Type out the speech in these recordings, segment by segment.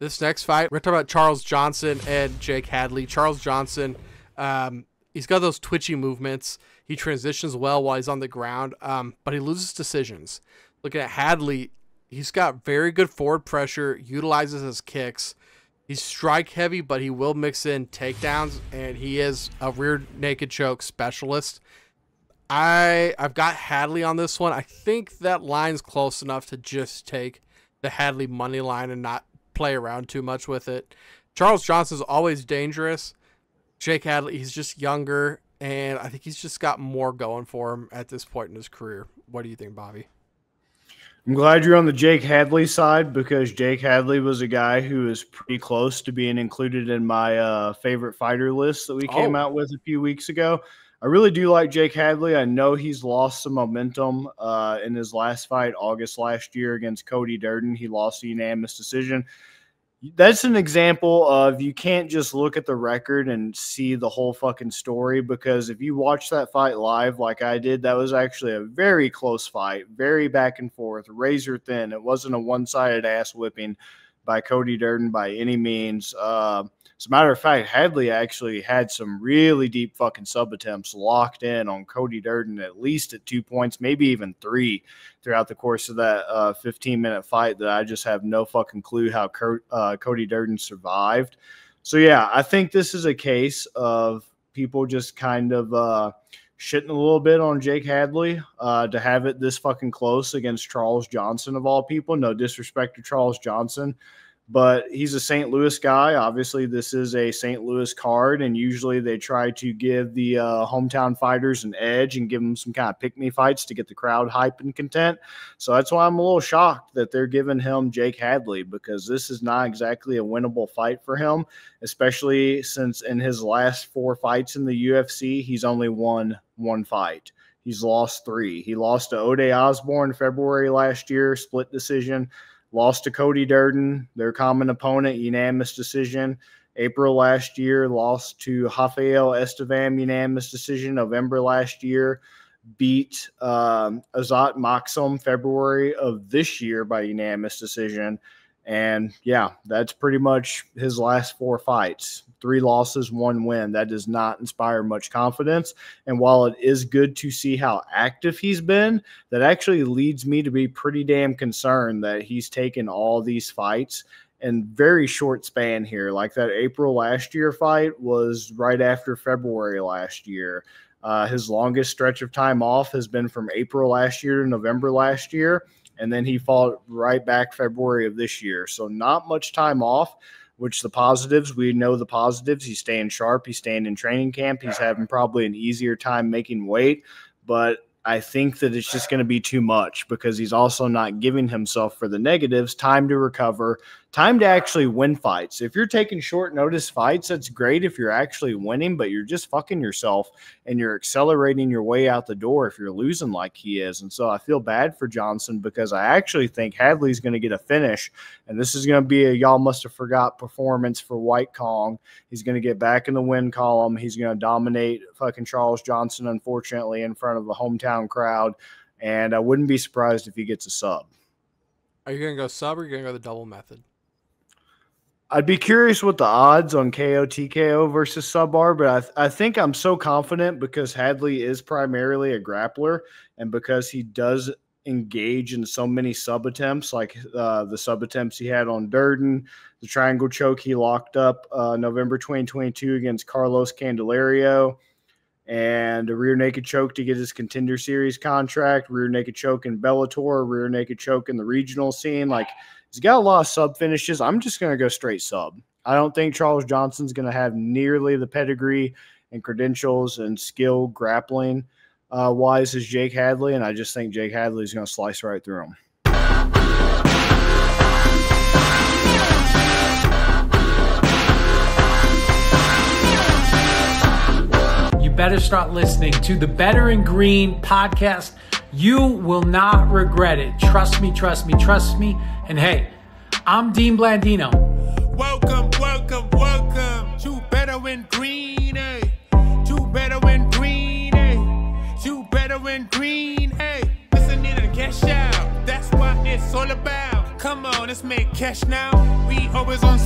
This next fight, we're talking about Charles Johnson and Jake Hadley. Charles Johnson, he's got those twitchy movements. He transitions well while he's on the ground, but he loses decisions. Looking at Hadley, he's got very good forward pressure, utilizes his kicks. He's strike heavy, but he will mix in takedowns, and he is a rear naked choke specialist. I've got Hadley on this one. I think that line's close enough to just take the Hadley money line and not play around too much with it. Charles Johnson's always dangerous. Jake Hadley, he's just younger, and I think he's just got more going for him at this point in his career. What do you think, Bobby? I'm glad you're on the Jake Hadley side, because Jake Hadley was a guy who is pretty close to being included in my favorite fighter list that we came out with a few weeks ago. I really do like Jake Hadley. I know he's lost some momentum in his last fight, August last year against Cody Durden. He lost a unanimous decision. That's an example of you can't just look at the record and see the whole fucking story, because if you watch that fight live like I did, that was actually a very close fight, very back and forth, razor thin. It wasn't a one-sided ass whipping by Cody Durden by any means. As a matter of fact, Hadley actually had some really deep fucking sub attempts locked in on Cody Durden, at least at 2 points, maybe even 3 throughout the course of that 15-minute fight that I just have no fucking clue how Cody Durden survived. So, yeah, I think this is a case of people just kind of shitting a little bit on Jake Hadley to have it this fucking close against Charles Johnson of all people. No disrespect to Charles Johnson, but he's a St. Louis guy. Obviously, this is a St. Louis card, and usually they try to give the hometown fighters an edge and give them some kind of pick-me fights to get the crowd hype and content. So that's why I'm a little shocked that they're giving him Jake Hadley, because this is not exactly a winnable fight for him, especially since in his last 4 fights in the UFC, he's only won 1 fight. He's lost 3. He lost to Ode Osborne February last year, split decision. Lost to Cody Durden, their common opponent, unanimous decision. April last year, lost to Rafael Estevam, unanimous decision. November last year, beat Azat Maksum February of this year by unanimous decision. And, yeah, that's pretty much his last 4 fights. 3 losses, 1 win. That does not inspire much confidence. And while it is good to see how active he's been, that actually leads me to be pretty damn concerned that he's taken all these fights in very short span here. Like that April last year fight was right after February last year. His longest stretch of time off has been from April last year to November last year. And then he fought right back February of this year. So not much time off, which the positives, we know the positives. He's staying sharp. He's staying in training camp. He's having probably an easier time making weight. But I think that it's just going to be too much, because he's also not giving himself, for the negatives, time to recover, time to actually win fights. If you're taking short notice fights, that's great if you're actually winning, but you're just fucking yourself and you're accelerating your way out the door if you're losing like he is. And so I feel bad for Johnson, because I actually think Hadley's going to get a finish, and this is going to be a y'all must have forgot performance for White Kong. He's going to get back in the win column. He's going to dominate fucking Charles Johnson, unfortunately, in front of a hometown crowd, and I wouldn't be surprised if he gets a sub. Are you going to go sub, or are you going to go the double method? I'd be curious what the odds on KO TKO versus sub are, but I think I'm so confident, because Hadley is primarily a grappler, and because he does engage in so many sub attempts, like the sub attempts he had on Durden, the triangle choke he locked up November 2022 against Carlos Candelario, and a rear naked choke to get his Contender Series contract, rear naked choke in Bellator, rear naked choke in the regional scene. Like, he's got a lot of sub finishes. I'm just going to go straight sub. I don't think Charles Johnson's going to have nearly the pedigree and credentials and skill grappling wise as Jake Hadley, and I just think Jake Hadley is going to slice right through him. You better start listening to the Better in Green podcast. You will not regret it. Trust me, trust me, trust me. And hey, I'm Dean Blandino. Welcome, welcome, welcome to Better in Green, eh? To Better in Green, eh? To Better in Green, eh? Listen in and cash out. That's what it's all about. Come on, let's make cash now. We always on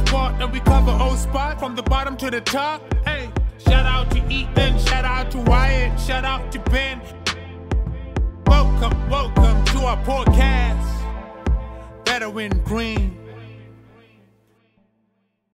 spot from the bottom to the top. Hey, shout out to Ethan, shout out to Wyatt, shout out to Ben. Welcome to our podcast. Better win green.